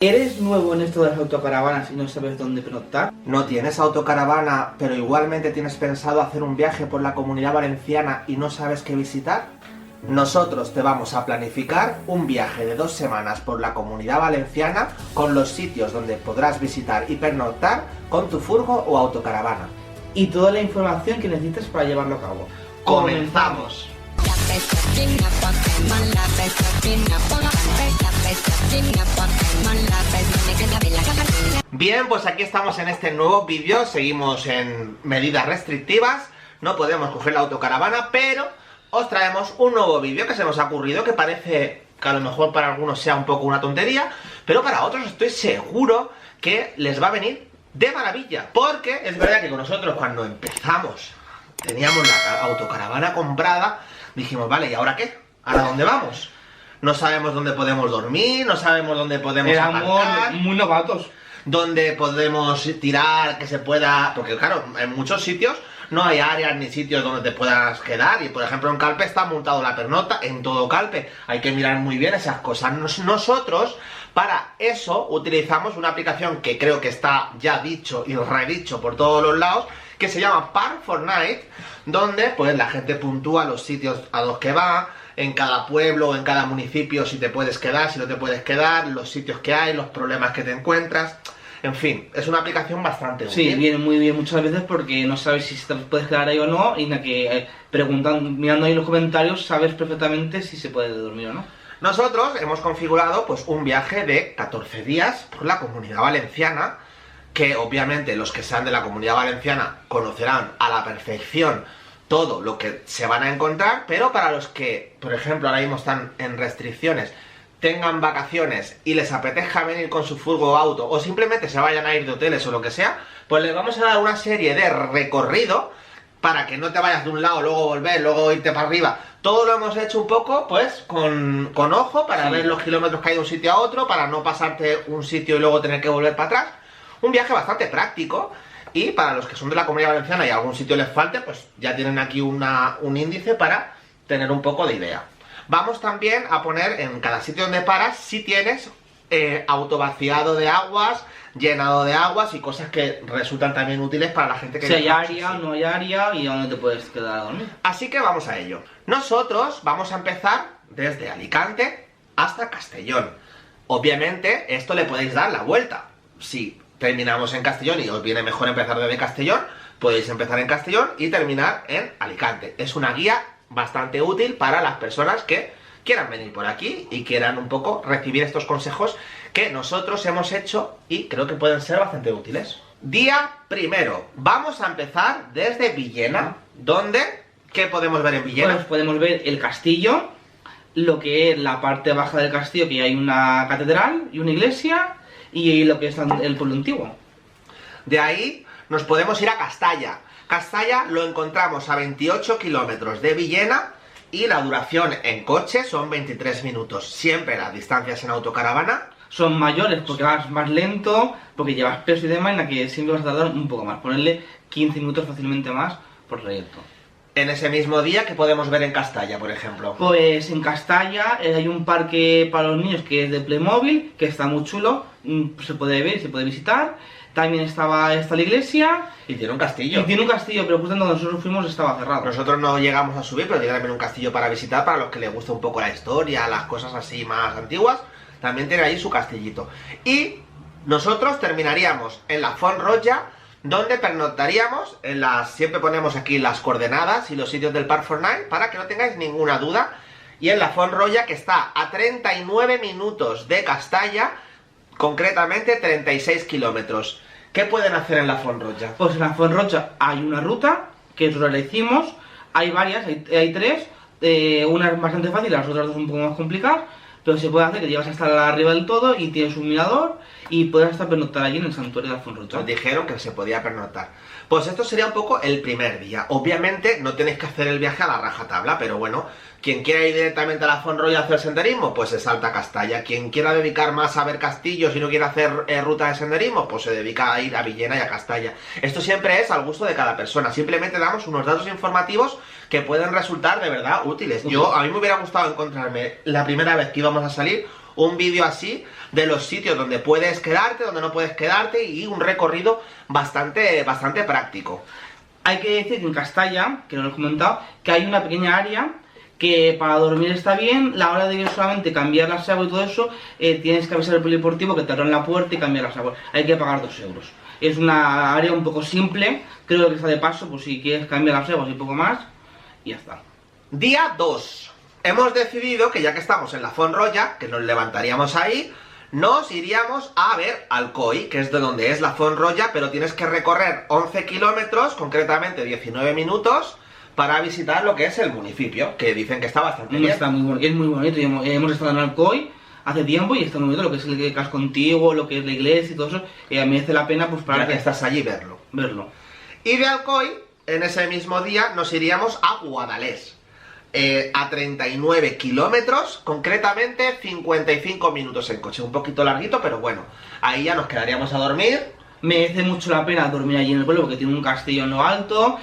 ¿Eres nuevo en esto de las autocaravanas y no sabes dónde pernoctar? ¿No tienes autocaravana, pero igualmente tienes pensado hacer un viaje por la Comunidad Valenciana y no sabes qué visitar? Nosotros te vamos a planificar un viaje de 2 semanas por la Comunidad Valenciana con los sitios donde podrás visitar y pernoctar con tu furgo o autocaravana. Y toda la información que necesitas para llevarlo a cabo. ¡Comenzamos! Bien, pues aquí estamos en este nuevo vídeo. Seguimos en medidas restrictivas. No podemos coger la autocaravana, pero os traemos un nuevo vídeo que se nos ha ocurrido, que parece que a lo mejor para algunos sea un poco una tontería, pero para otros estoy seguro que les va a venir de maravilla. Porque es verdad que con nosotros, cuando empezamos, teníamos la autocaravana comprada, dijimos, vale, ¿y ahora qué? ¿Ahora dónde vamos? No sabemos dónde podemos dormir, no sabemos dónde podemos aparcar, muy novatos. dónde podemos tirar, que se pueda... Porque claro, en muchos sitios no hay áreas ni sitios donde te puedas quedar. Y por ejemplo en Calpe está montado la pernocta, en todo Calpe. Hay que mirar muy bien esas cosas. Nosotros, para eso, utilizamos una aplicación que creo que está ya dicho y redicho por todos los lados, que se llama Park4Night, donde pues la gente puntúa los sitios a los que va, en cada pueblo o en cada municipio, si te puedes quedar, si no te puedes quedar, los sitios que hay, los problemas que te encuentras. En fin, es una aplicación bastante útil. Sí, viene muy bien muchas veces porque no sabes si te puedes quedar ahí o no, y que preguntando, mirando ahí los comentarios, sabes perfectamente si se puede dormir o no. Nosotros hemos configurado pues un viaje de 14 días por la Comunidad Valenciana, que obviamente los que sean de la Comunidad Valenciana conocerán a la perfección todo lo que se van a encontrar, pero para los que, por ejemplo, ahora mismo están en restricciones, tengan vacaciones y les apetezca venir con su furgo o auto, o simplemente se vayan a ir de hoteles o lo que sea, pues les vamos a dar una serie de recorrido para que no te vayas de un lado, luego volver, luego irte para arriba. Todo lo hemos hecho un poco, pues, con ojo, para ver los kilómetros que hay de un sitio a otro, para no pasarte un sitio y luego tener que volver para atrás. Un viaje bastante práctico. Y para los que son de la Comunidad Valenciana y algún sitio les falte, pues ya tienen aquí un índice para tener un poco de idea. Vamos también a poner en cada sitio donde paras si tienes autovaciado de aguas, llenado de aguas y cosas que resultan también útiles para la gente que... Si hay área, no hay área y a dónde te puedes quedar a dormir. Así que vamos a ello. Nosotros vamos a empezar desde Alicante hasta Castellón. Obviamente esto le podéis dar la vuelta. Si terminamos en Castellón y os viene mejor empezar desde Castellón, podéis empezar en Castellón y terminar en Alicante. Es una guía bastante útil para las personas que quieran venir por aquí y quieran un poco recibir estos consejos que nosotros hemos hecho y creo que pueden ser bastante útiles. Día primero, vamos a empezar desde Villena, donde, ¿qué podemos ver en Villena? Pues podemos ver el castillo, lo que es la parte baja del castillo, que hay una catedral y una iglesia, y lo que es el pueblo antiguo. De ahí nos podemos ir a Castalla. Castalla lo encontramos a 28 kilómetros de Villena y la duración en coche son 23 minutos. Siempre las distancias en autocaravana son mayores porque vas más lento, porque llevas peso y demás, en la que siempre vas a tardar un poco más. Ponerle 15 minutos fácilmente más por trayecto. En ese mismo día, ¿qué podemos ver en Castalla, por ejemplo? Pues en Castalla hay un parque para los niños que es de Playmobil, que está muy chulo, se puede ver, se puede visitar. También está la iglesia. Y tiene un castillo. Y tiene un castillo, pero justo cuando nosotros fuimos estaba cerrado. Nosotros no llegamos a subir, pero tiene también un castillo para visitar, para los que les gusta un poco la historia, las cosas así más antiguas. También tiene ahí su castillito. Y nosotros terminaríamos en la Font Roja, donde pernoctaríamos siempre ponemos aquí las coordenadas y los sitios del Park4Night para que no tengáis ninguna duda. Y en la Font Roja, que está a 39 minutos de Castalla, concretamente 36 kilómetros. ¿Qué pueden hacer en la Font Roja? Pues en la Font Roja hay una ruta que nosotros la hicimos, hay varias, hay 3, una es bastante fácil, las otras 2 un poco más complicadas, pero se puede hacer que llegas hasta arriba del todo y tienes un mirador y puedes hasta pernoctar allí en el santuario de la Font Roja. Nos dijeron que se podía pernoctar. Pues esto sería un poco el primer día. Obviamente no tenéis que hacer el viaje a la rajatabla, pero bueno, quien quiera ir directamente a la Font Roja a hacer senderismo, pues se salta a Castalla. Quien quiera dedicar más a ver castillos y no quiere hacer ruta de senderismo, pues se dedica a ir a Villena y a Castalla. Esto siempre es al gusto de cada persona. Simplemente damos unos datos informativos que pueden resultar de verdad útiles. A mí me hubiera gustado encontrarme la primera vez que íbamos a salir un vídeo así de los sitios donde puedes quedarte, donde no puedes quedarte, y un recorrido bastante práctico. Hay que decir que en Castalla, que no lo he comentado, que hay una pequeña área que para dormir está bien. La hora de solamente cambiar las aguas y todo eso, tienes que avisar al polideportivo que te abran la puerta y cambiar las aguas. Hay que pagar 2 euros. Es una área un poco simple, creo que está de paso, pues si quieres cambiar las aguas y poco más, y ya está. Día 2. Hemos decidido que ya que estamos en la Font-Roja, que nos levantaríamos ahí, nos iríamos a ver Alcoi, que es de donde es la Font-Roja, pero tienes que recorrer 11 kilómetros, concretamente 19 minutos, para visitar lo que es el municipio, que dicen que está bastante bien. Está es muy bonito, hemos estado en Alcoi hace tiempo y está muy bonito, lo que es el casco antiguo, lo que es la iglesia y todo eso, merece la pena pues para ya que estás allí verlo. Y de Alcoi, en ese mismo día, nos iríamos a Guadalest. A 39 kilómetros, concretamente 55 minutos en coche. Un poquito larguito, pero bueno, ahí ya nos quedaríamos a dormir. Merece mucho la pena dormir allí en el pueblo porque tiene un castillo en lo alto.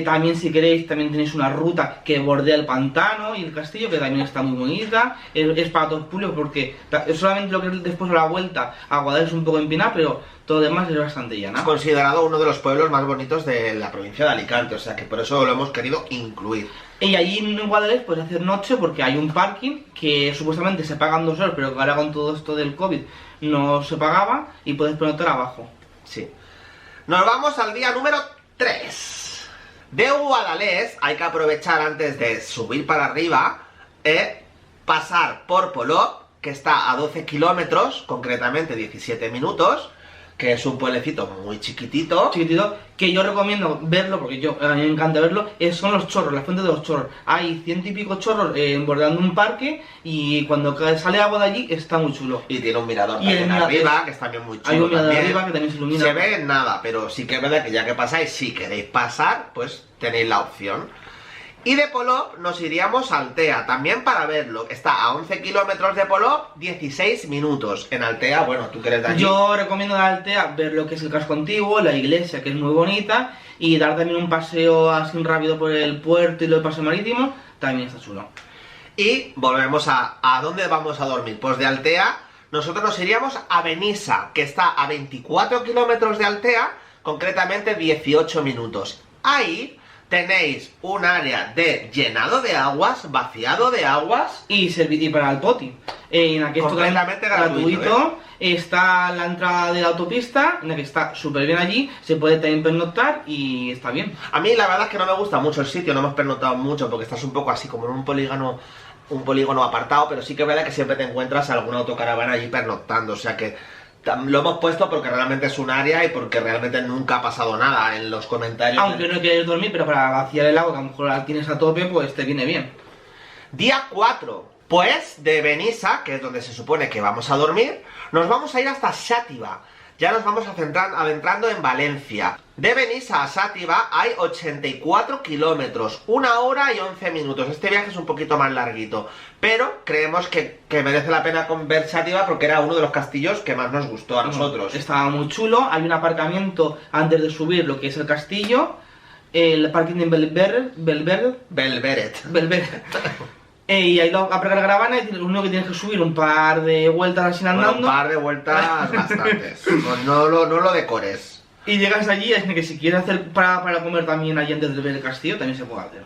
También si queréis, también tenéis una ruta que bordea el pantano y el castillo, que también está muy bonita. Es para todos públicos porque solamente lo que es después de la vuelta a Guadalest es un poco empinada, pero todo lo demás es bastante llana. Es considerado uno de los pueblos más bonitos de la provincia de Alicante, o sea que por eso lo hemos querido incluir. Y allí en Guadalest puedes hacer noche porque hay un parking que supuestamente se pagan 2 euros, pero que ahora con todo esto del COVID no se pagaba y puedes pernoctar abajo. Sí. Nos vamos al día número 3. De Guadalest hay que aprovechar antes de subir para arriba, pasar por Polop, que está a 12 kilómetros, concretamente 17 minutos, que es un pueblecito muy chiquitito. Que yo recomiendo verlo, porque a mí me encanta verlo, son los chorros, la fuente de los chorros. Hay 100 y pico chorros bordeando un parque y cuando sale agua de allí está muy chulo. Y tiene un mirador también arriba, que es también muy chulo. Hay un mirador también. Arriba que también se ilumina. Se ve nada, pero sí que es verdad que ya que pasáis, si queréis pasar, pues tenéis la opción. Y de Polop nos iríamos a Altea, también para verlo. Está a 11 kilómetros de Polop, 16 minutos. En Altea, bueno, tú que eres de allí. Yo recomiendo de Altea ver lo que es el casco antiguo, la iglesia, que es muy bonita, y dar también un paseo así rápido por el puerto y los paseos marítimos, también está chulo. Y volvemos ¿a dónde vamos a dormir? Pues de Altea, nosotros nos iríamos a Benissa, que está a 24 kilómetros de Altea, concretamente 18 minutos. Ahí tenéis un área de llenado de aguas, vaciado de aguas y para el poti. En la que completamente es gratuito. Está la entrada de la autopista, en la que está súper bien allí, se puede también pernoctar y está bien. A mí la verdad es que no me gusta mucho el sitio, no hemos pernoctado mucho porque estás un poco así como en un polígono apartado, pero sí que es verdad que siempre te encuentras alguna autocaravana allí pernoctando, o sea que lo hemos puesto porque realmente es un área y porque realmente nunca ha pasado nada en los comentarios. Aunque no quieres dormir, pero para vaciar el agua, que a lo mejor la tienes a tope, pues te viene bien. Día 4. Pues de Benissa, que es donde se supone que vamos a dormir, nos vamos a ir hasta Xàtiva. Ya nos vamos adentrando en Valencia. De Benissa a Xàtiva hay 84 kilómetros, 1 hora y 11 minutos. Este viaje es un poquito más larguito, pero creemos que merece la pena ver Xàtiva porque era uno de los castillos que más nos gustó a nosotros. Estaba muy chulo, hay un aparcamiento antes de subir lo que es el castillo, el parking de Belveret. Y ahí aparca la caravana y lo único que tienes que subir un par de vueltas así andando. Bueno, un par de vueltas bastantes. No lo decores. Y llegas allí, es que si quieres hacer para comer también allí antes de ver el castillo, también se puede hacer.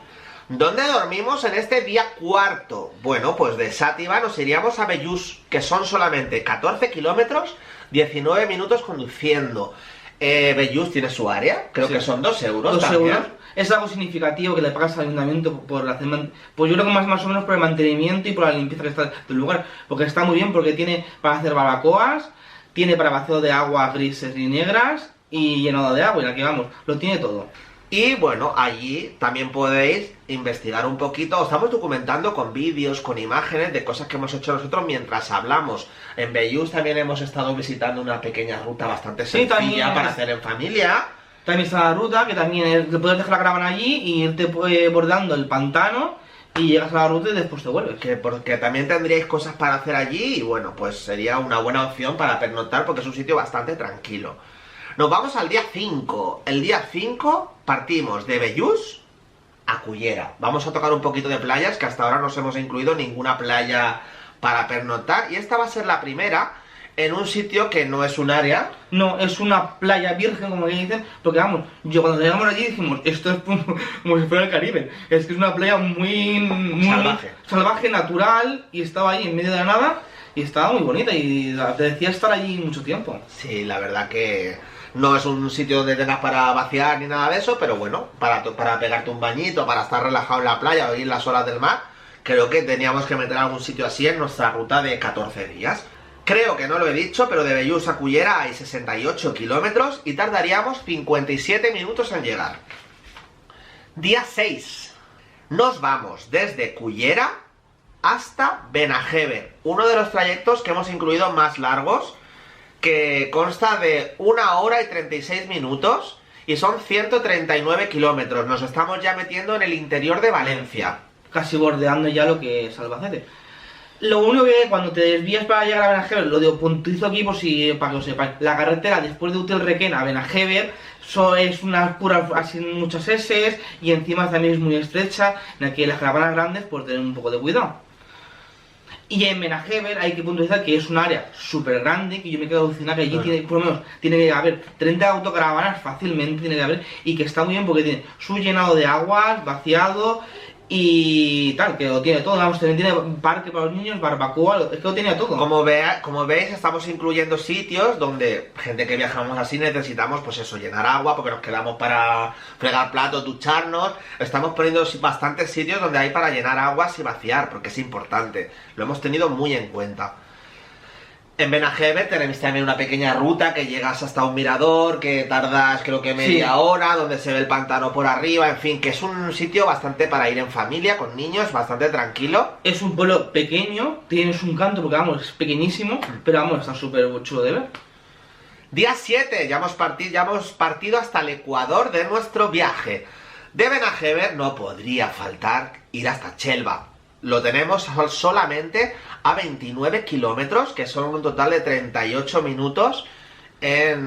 ¿Dónde dormimos en este día 4? Bueno, pues de Xàtiva nos iríamos a Bellús, que son solamente 14 kilómetros, 19 minutos conduciendo. Bellús tiene su área, creo que son 2 euros. 2 euros. Es algo significativo que le pagas al ayuntamiento por hacer pues yo creo que más o menos por el mantenimiento y por la limpieza que está del lugar, porque está muy bien porque tiene para hacer barbacoas, tiene para vacío de agua grises y negras y llenado de agua, y aquí vamos, lo tiene todo. Y bueno, allí también podéis investigar un poquito, os estamos documentando con vídeos, con imágenes de cosas que hemos hecho nosotros mientras hablamos. En Bellús también hemos estado visitando una pequeña ruta bastante sencilla para hacer en familia. También está la ruta, que también te puedes dejar la caravana allí y irte bordando el pantano y llegas a la ruta y después te vuelves. Porque también tendríais cosas para hacer allí y bueno, pues sería una buena opción para pernoctar porque es un sitio bastante tranquilo. Nos vamos al día 5. El día 5 partimos de Bellús a Cullera. Vamos a tocar un poquito de playas, que hasta ahora no os hemos incluido ninguna playa para pernoctar. Y esta va a ser la primera en un sitio que no es un área. No, es una playa virgen, como que dicen, porque vamos, yo cuando llegamos allí dijimos, esto es como si fuera el Caribe. Es que es una playa muy salvaje, natural, y estaba ahí en medio de la nada, y estaba muy bonita, y te decía estar allí mucho tiempo. Sí, la verdad que no es un sitio donde tengas para vaciar ni nada de eso, pero bueno, para pegarte un bañito, para estar relajado en la playa o ir las olas del mar, creo que teníamos que meter algún sitio así en nuestra ruta de 14 días. Creo que no lo he dicho, pero de Bellús a Cullera hay 68 kilómetros y tardaríamos 57 minutos en llegar. Día 6. Nos vamos desde Cullera hasta Benajever, uno de los trayectos que hemos incluido más largos, que consta de 1 hora y 36 minutos y son 139 kilómetros. Nos estamos ya metiendo en el interior de Valencia. Casi bordeando ya lo que es Albacete. Lo único que cuando te desvías para llegar a Benajever, lo digo, puntualizo aquí por si, para que lo sepáis, la carretera después de Util-Requena a Benajever es unas puras, así muchas S, y encima también es muy estrecha, en la que las caravanas grandes pues tener un poco de cuidado. Y en Benajever hay que puntualizar que es un área súper grande, que yo me quedo alucinado, que allí tiene, por lo menos tiene que haber 30 autocaravanas fácilmente, tiene que haber, y que está muy bien porque tiene su llenado de aguas, vaciado y tal, que lo tiene todo. Vamos, también tiene parque para los niños, barbacoa, es que lo tiene todo. Como veis, estamos incluyendo sitios donde gente que viajamos así necesitamos, pues eso, llenar agua, porque nos quedamos para fregar platos, ducharnos. Estamos poniendo bastantes sitios donde hay para llenar aguas y vaciar, porque es importante. Lo hemos tenido muy en cuenta. En Benajever tenéis también una pequeña ruta que llegas hasta un mirador, que tardas creo que media hora, donde se ve el pantano por arriba, en fin, que es un sitio bastante para ir en familia, con niños, bastante tranquilo. Es un pueblo pequeño, tienes un canto porque vamos, es pequeñísimo, pero vamos, está súper chulo de ver. Día 7, ya hemos partido hasta el ecuador de nuestro viaje. De Benajever no podría faltar ir hasta Chelva. Lo tenemos solamente a 29 kilómetros, que son un total de 38 minutos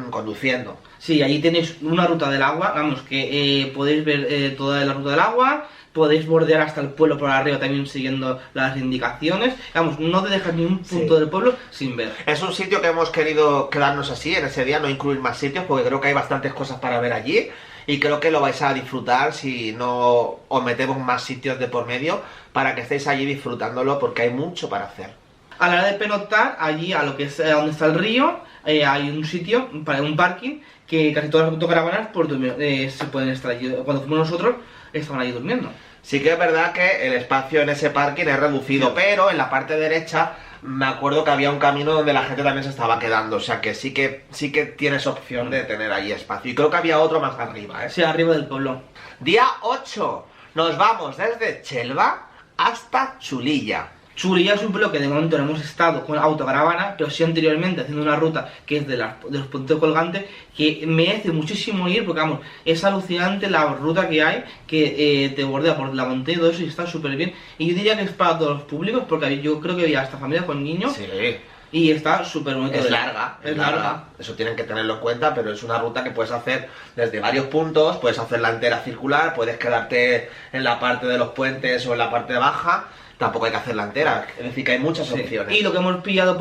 conduciendo. Sí, ahí tenéis una ruta del agua, vamos, que podéis ver toda la ruta del agua, podéis bordear hasta el pueblo por arriba también siguiendo las indicaciones. Vamos, no te dejas ni un punto del pueblo sin ver. Es un sitio que hemos querido quedarnos así en ese día, no incluir más sitios, porque creo que hay bastantes cosas para ver allí. Y creo que lo vais a disfrutar si no os metemos más sitios de por medio, para que estéis allí disfrutándolo, porque hay mucho para hacer. A la hora de pernoctar, allí a lo que es donde está el río, hay un sitio, para un parking, que casi todas las autocaravanas se pueden estar allí. Cuando fuimos nosotros, estaban allí durmiendo. Sí que es verdad que el espacio en ese parking es reducido, pero en la parte derecha me acuerdo que había un camino donde la gente también se estaba quedando, o sea que sí que tienes opción de tener ahí espacio. Y creo que había otro más arriba, ¿eh? Sí, arriba del pueblo. Día 8. Nos vamos desde Chelva hasta Chulilla. Chulilla es un pueblo que de momento no hemos estado con autocaravana, pero sí anteriormente haciendo una ruta que es de los puentes colgantes, que merece muchísimo ir, porque vamos, es alucinante la ruta que hay, que te bordea por la montaña y todo eso, y está súper bien. Y yo diría que es para todos los públicos, porque yo creo que había hasta familias con niños. Sí. Y está súper bonito. Es larga. Eso tienen que tenerlo en cuenta, pero es una ruta que puedes hacer desde varios puntos, puedes hacerla entera circular, puedes quedarte en la parte de los puentes o en la parte baja. Tampoco hay que hacerla entera, es decir, que hay muchas opciones. Y lo que hemos mirado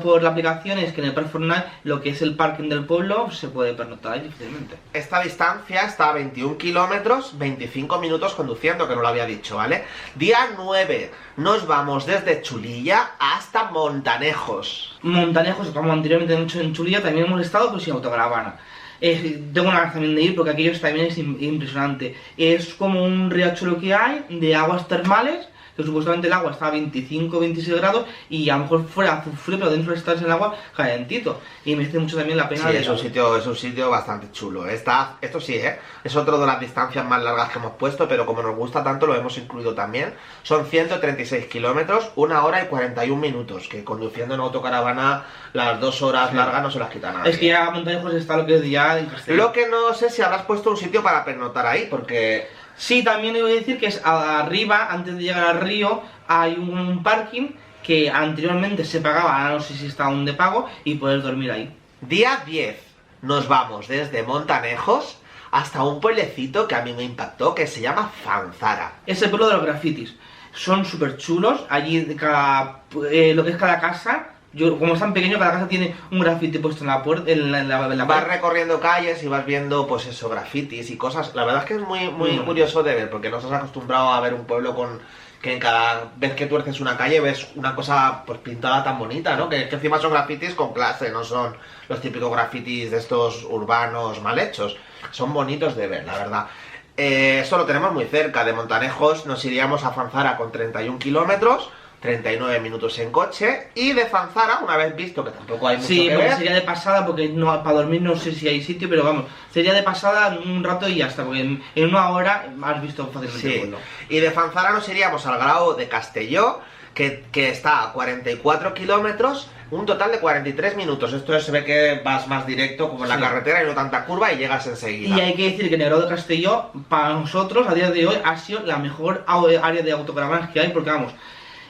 por la aplicación es que en el Parque Fortnite, lo que es el parking del pueblo, se puede pernoctar ahí fácilmente. Esta distancia está a 21 kilómetros, 25 minutos conduciendo, que no lo había dicho, ¿vale? Día 9, nos vamos desde Chulilla hasta Montanejos. Montanejos, como anteriormente hemos hecho en Chulilla, también hemos estado, pero sin autocaravana. Tengo una ganas también de ir porque aquello también es impresionante. Es como un riachuelo que hay de aguas termales, que supuestamente el agua está a 25-26 grados y a lo mejor fuera hace frío, pero dentro estás en el agua calentito. Y merece mucho también la pena. Sí, es un sitio bastante chulo. Esto sí, es otro de las distancias más largas que hemos puesto, pero como nos gusta tanto lo hemos incluido también. Son 136 kilómetros, 1 hora y 41 minutos, que conduciendo en autocaravana las 2 horas largas no se las quita nadie. Es que ya a Montanejos está lo que es ya... Lo que no sé si habrás puesto un sitio para pernoctar ahí, porque... Sí, también iba a decir que es arriba, antes de llegar al río, hay un parking que anteriormente se pagaba, ahora no sé si está aún de pago, y puedes dormir ahí. Día 10. Nos vamos desde Montanejos hasta un pueblecito que a mí me impactó, que se llama Fanzara. Es el pueblo de los grafitis. son súper chulos. Allí lo que es cada casa, como es tan pequeño, cada casa tiene un grafiti puesto en la puerta, en la Vas pared. recorriendo calles y vas viendo, pues eso, grafitis y cosas. La verdad es que es muy curioso de ver, porque no estás acostumbrado a ver un pueblo que en cada vez que tuerces una calle ves una cosa pues pintada tan bonita, ¿no? Que encima son grafitis con clase, no son los típicos grafitis de estos urbanos mal hechos. Son bonitos de ver, la verdad. Esto lo tenemos muy cerca. De Montanejos nos iríamos a Fanzara con 31 kilómetros, 39 minutos en coche. Y de Fanzara, una vez visto que tampoco hay mucho Sí, que porque ver, sería de pasada, porque no, para dormir no sé si hay sitio, pero vamos, sería de pasada un rato y ya está, porque en una hora has visto fácilmente el sí. pueblo. Y de Fanzara nos iríamos al Grao de Castelló, que está a 44 kilómetros, un total de 43 minutos. Esto se ve que vas más directo como en la Sí. carretera y no tanta curva y llegas enseguida. Y hay que decir que Negrado de Castelló, para nosotros, a día de hoy, ha sido la mejor área de autocaravanas que hay, porque vamos,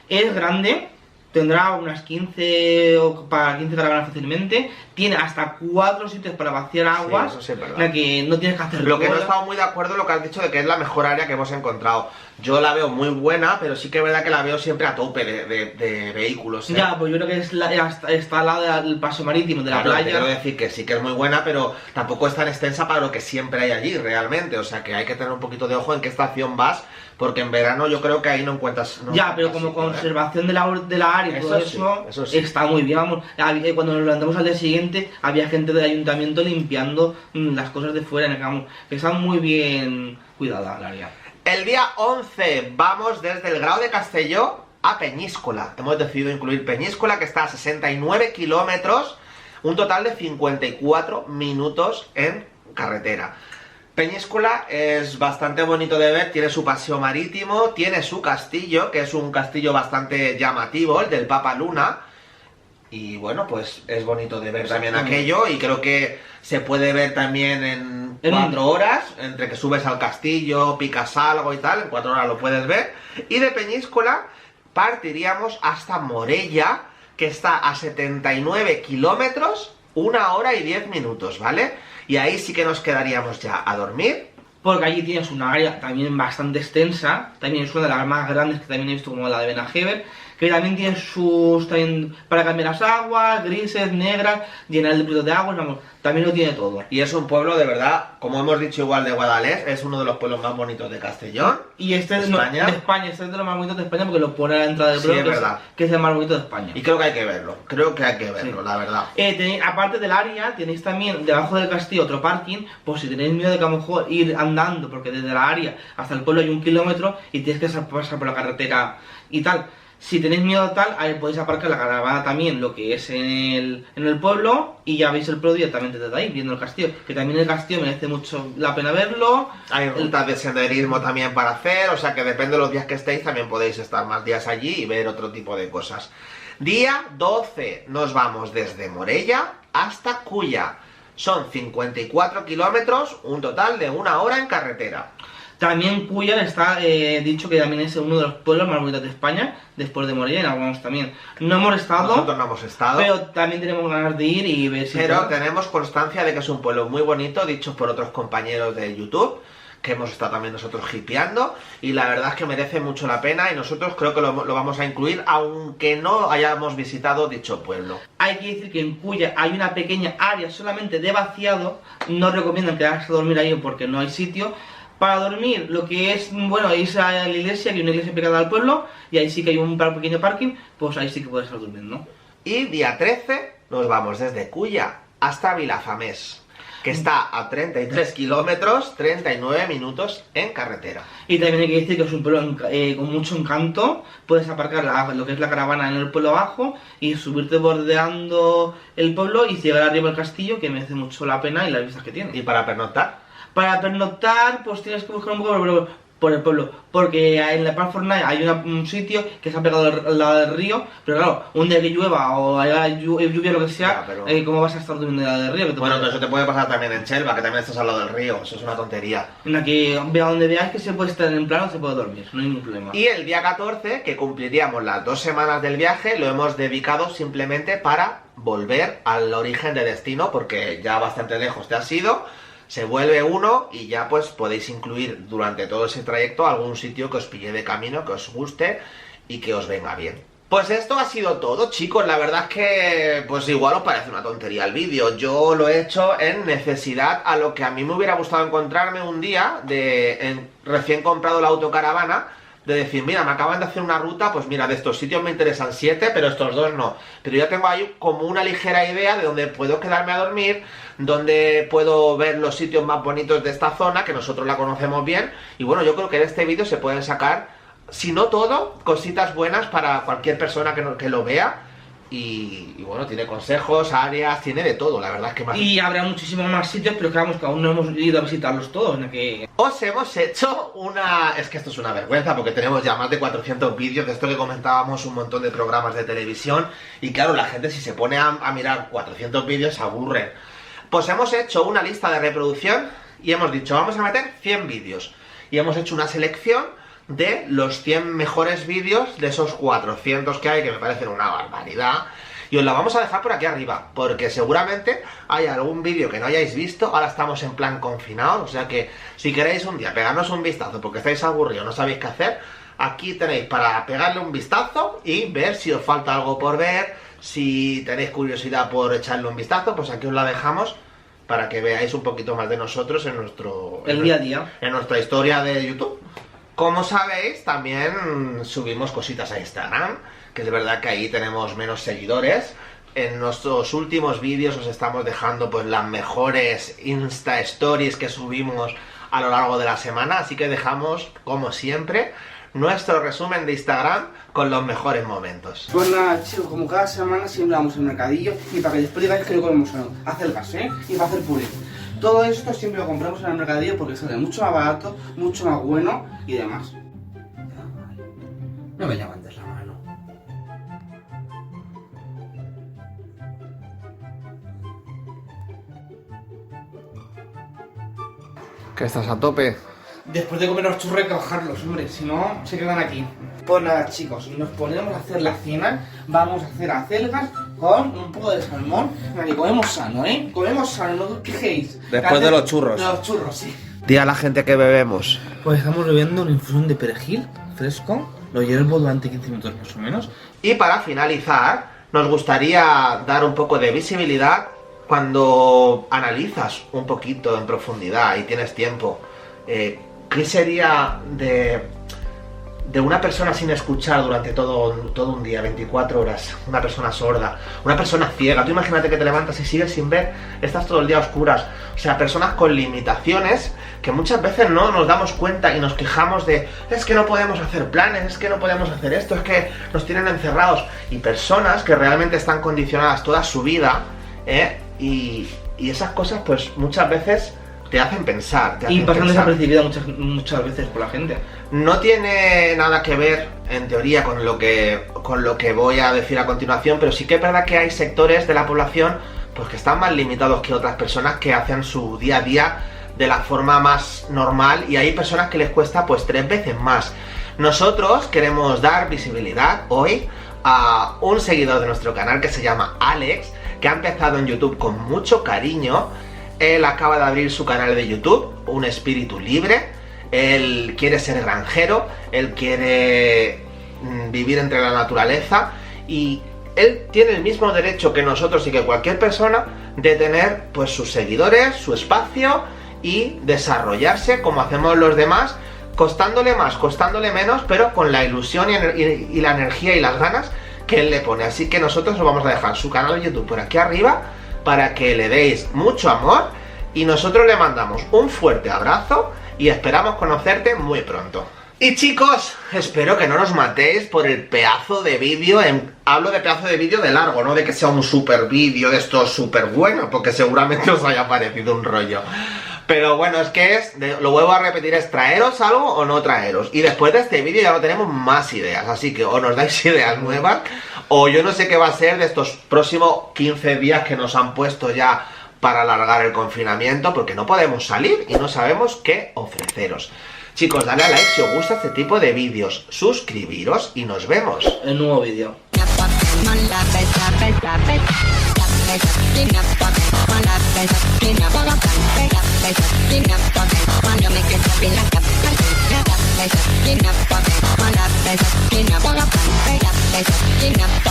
es grande, tendrá unas 15 o para 15 caravanas fácilmente, tiene hasta 4 sitios para vaciar aguas, eso sí es verdad. en la que no tienes que hacer Lo que no he cola. estado muy de acuerdo es lo que has dicho de que es la mejor área que hemos encontrado. Yo la veo muy buena, pero sí que es verdad que la veo siempre a tope de vehículos. ¿eh? Ya, pues yo creo que está al lado del paso marítimo de la Claro, te playa. quiero decir que sí que es muy buena, pero tampoco es tan extensa para lo que siempre hay allí, realmente. O sea que hay que tener un poquito de ojo en qué estación vas, porque en verano yo creo que ahí no encuentras... no Ya, pero encuentras como sitio, ¿eh? conservación de la área y todo Eso sí, eso sí. está muy bien. Vamos, cuando nos levantamos al día siguiente, había gente del ayuntamiento limpiando las cosas de fuera, vamos, que está muy bien cuidada el área. El día 11 vamos desde el Grao de Castelló a Peñíscola. Hemos decidido incluir Peñíscola, que está a 69 kilómetros, un total de 54 minutos en carretera. Peñíscola es bastante bonito de ver, tiene su paseo marítimo, tiene su castillo, que es un castillo bastante llamativo, el del Papa Luna. Y bueno, pues es bonito de ver también aquello, y creo que se puede ver también en 4 horas, entre que subes al castillo, picas algo y tal, en 4 horas lo puedes ver. Y de Peñíscola partiríamos hasta Morella, que está a 79 kilómetros, 1 hora y 10 minutos, ¿vale? Y ahí sí que nos quedaríamos ya a dormir. Porque allí tienes una área también bastante extensa, también es una de las más grandes que también he visto, como la de Benajever, que también tiene también para cambiar las aguas, grises, negras, llenar el depósito de aguas, vamos, también lo tiene todo. Y es un pueblo de verdad, como hemos dicho igual de Guadalest, es uno de los pueblos más bonitos de Castellón. Y este de de España. de España, este es de los más bonitos de España porque lo pone a la entrada del Sí, pueblo, es verdad. que es el más bonito de España. Y creo que hay que verlo, Sí. la verdad. Aparte del área, tenéis también debajo del castillo otro parking, por si tenéis miedo de que a lo mejor ir andando, porque desde la área hasta el pueblo hay 1 kilómetro y tienes que pasar por la carretera y tal. Si tenéis miedo tal, ahí podéis aparcar la caravana también, lo que es en el pueblo, y ya veis el pueblo directamente desde ahí, viendo el castillo. Que también el castillo merece mucho la pena verlo. Hay rutas de senderismo también para hacer, o sea que depende de los días que estéis, también podéis estar más días allí y ver otro tipo de cosas. Día 12 nos vamos desde Morella hasta Culla. Son 54 kilómetros, un total de 1 hora en carretera. También Cuya está dicho que también es uno de los pueblos más bonitos de España, después de Morella, en algunos también. No hemos estado, Nosotros no hemos estado, pero también tenemos ganas de ir y ver si... pero tenemos constancia de que es un pueblo muy bonito, dicho por otros compañeros de YouTube, que hemos estado también nosotros hipeando, y la verdad es que merece mucho la pena, y nosotros creo que lo vamos a incluir, aunque no hayamos visitado dicho pueblo. Hay que decir que en Cuya hay una pequeña área solamente de vaciado, no recomiendan quedarse a dormir ahí porque no hay sitio. Para dormir, lo que es, bueno, irse a la iglesia, que hay una iglesia pegada al pueblo, y ahí sí que hay un pequeño parking, pues ahí sí que puedes estar durmiendo. Y día 13 nos vamos desde Culla hasta Vilafamés, que está a 33 kilómetros, 39 minutos en carretera. Y también hay que decir que es un pueblo con mucho encanto, puedes aparcar lo que es la caravana en el pueblo abajo y subirte bordeando el pueblo y llegar arriba al castillo, que merece mucho la pena y las vistas que tiene. ¿Y para pernoctar? Para pernoctar, pues tienes que buscar un poco por el pueblo, porque en la Park Fortnite hay un sitio que se ha pegado al lado del río, pero claro, un día que llueva o haya lluvia o lo que sea, Ya, pero... ¿cómo vas a estar durmiendo al lado del río? Bueno, pero eso te puede pasar también en Chelva, que también estás al lado del río, eso es una tontería. En la que vea donde veáis que se puede estar en plano, se puede dormir, no hay ningún problema. Y el día 14, que cumpliríamos las 2 semanas del viaje, lo hemos dedicado simplemente para volver al origen de destino, porque ya bastante lejos te has ido. se vuelve uno y ya pues podéis incluir durante todo ese trayecto algún sitio que os pille de camino, que os guste y que os venga bien. Pues esto ha sido todo, chicos. La verdad es que pues igual os parece una tontería el vídeo. Yo lo he hecho en necesidad a lo que a mí me hubiera gustado encontrarme un día recién comprado la autocaravana, de decir, mira, me acaban de hacer una ruta, pues mira, de estos sitios me interesan 7, pero estos 2 no. Pero ya tengo ahí como una ligera idea de dónde puedo quedarme a dormir, dónde puedo ver los sitios más bonitos de esta zona, que nosotros la conocemos bien. Y bueno, yo creo que de este vídeo se pueden sacar, si no todo, cositas buenas para cualquier persona que lo vea. Y bueno, tiene consejos, áreas, tiene de todo, la verdad es que más. Y habrá muchísimos más sitios, pero que aún no hemos ido a visitarlos todos, en que... Os hemos hecho una... Es que esto es una vergüenza, porque tenemos ya más de 400 vídeos de esto que comentábamos, un montón de programas de televisión. Y claro, la gente si se pone a mirar 400 vídeos se aburre. Pues hemos hecho una lista de reproducción y hemos dicho, vamos a meter 100 vídeos. Y hemos hecho una selección de los 100 mejores vídeos de esos 400 que hay, que me parecen una barbaridad. Y os la vamos a dejar por aquí arriba, porque seguramente hay algún vídeo que no hayáis visto. Ahora estamos en plan confinados, o sea que si queréis un día pegarnos un vistazo porque estáis aburridos, no sabéis qué hacer, aquí tenéis para pegarle un vistazo y ver si os falta algo por ver. Si tenéis curiosidad por echarle un vistazo, pues aquí os la dejamos para que veáis un poquito más de nosotros en nuestro... día a día. En nuestra historia de YouTube. Como sabéis, también subimos cositas a Instagram, que es verdad que ahí tenemos menos seguidores. En nuestros últimos vídeos os estamos dejando pues las mejores Insta Stories que subimos a lo largo de la semana, así que dejamos, como siempre, nuestro resumen de Instagram con los mejores momentos. Pues nada, chicos, como cada semana siempre vamos al mercadillo y para que después digáis que no comemos acelgas, y para hacer puré. Todo esto siempre lo compramos en el mercadillo porque sale mucho más barato, mucho más bueno y demás. No me levantes la mano. ¿Que estás a tope? Después de comer los churros hay que bajarlos, hombre, si no se quedan aquí. Pues nada, chicos, nos ponemos a hacer la cena. Vamos a hacer acelgas con un poco de salmón. Vale, comemos sano, comemos sano, no os quejéis. Después de los churros. De los churros, sí. Di a la gente que bebemos. Pues estamos bebiendo una infusión de perejil fresco. Lo hiervo durante 15 minutos más o menos. Y para finalizar, nos gustaría dar un poco de visibilidad cuando analizas un poquito en profundidad y tienes tiempo. ¿Qué sería de una persona sin escuchar durante todo un día, 24 horas? Una persona sorda, una persona ciega. Tú imagínate que te levantas y sigues sin ver, estás todo el día a oscuras. O sea, personas con limitaciones que muchas veces no nos damos cuenta y nos quejamos de es que no podemos hacer planes, es que no podemos hacer esto, es que nos tienen encerrados. Y personas que realmente están condicionadas toda su vida, y esas cosas pues muchas veces te hacen pensar. Y pasan desapercibidas muchas veces por la gente. No tiene nada que ver, en teoría, con lo que voy a decir a continuación, pero sí que es verdad que hay sectores de la población pues que están más limitados que otras personas que hacen su día a día de la forma más normal, y hay personas que les cuesta pues 3 veces más. Nosotros queremos dar visibilidad hoy a un seguidor de nuestro canal que se llama Alex, que ha empezado en YouTube con mucho cariño. Él acaba de abrir su canal de YouTube, Un Espíritu Libre. Él quiere ser granjero, él quiere vivir entre la naturaleza, y él tiene el mismo derecho que nosotros y que cualquier persona de tener pues sus seguidores, su espacio y desarrollarse como hacemos los demás, costándole más, costándole menos, pero con la ilusión y la energía y las ganas que él le pone. Así que nosotros os vamos a dejar su canal de YouTube por aquí arriba para que le deis mucho amor, y nosotros le mandamos un fuerte abrazo y esperamos conocerte muy pronto. Y chicos, espero que no nos matéis por el pedazo de vídeo. Hablo de pedazo de vídeo de largo, no de que sea un super vídeo de estos súper buenos, porque seguramente os haya parecido un rollo. Pero bueno, es que lo vuelvo a repetir, es traeros algo o no traeros. Y después de este vídeo ya no tenemos más ideas, así que o nos dais ideas nuevas, o yo no sé qué va a ser de estos próximos 15 días que nos han puesto ya para alargar el confinamiento, porque no podemos salir y no sabemos qué ofreceros. Chicos, dale a like si os gusta este tipo de vídeos, suscribiros y nos vemos en un nuevo vídeo. Clean up, Enough,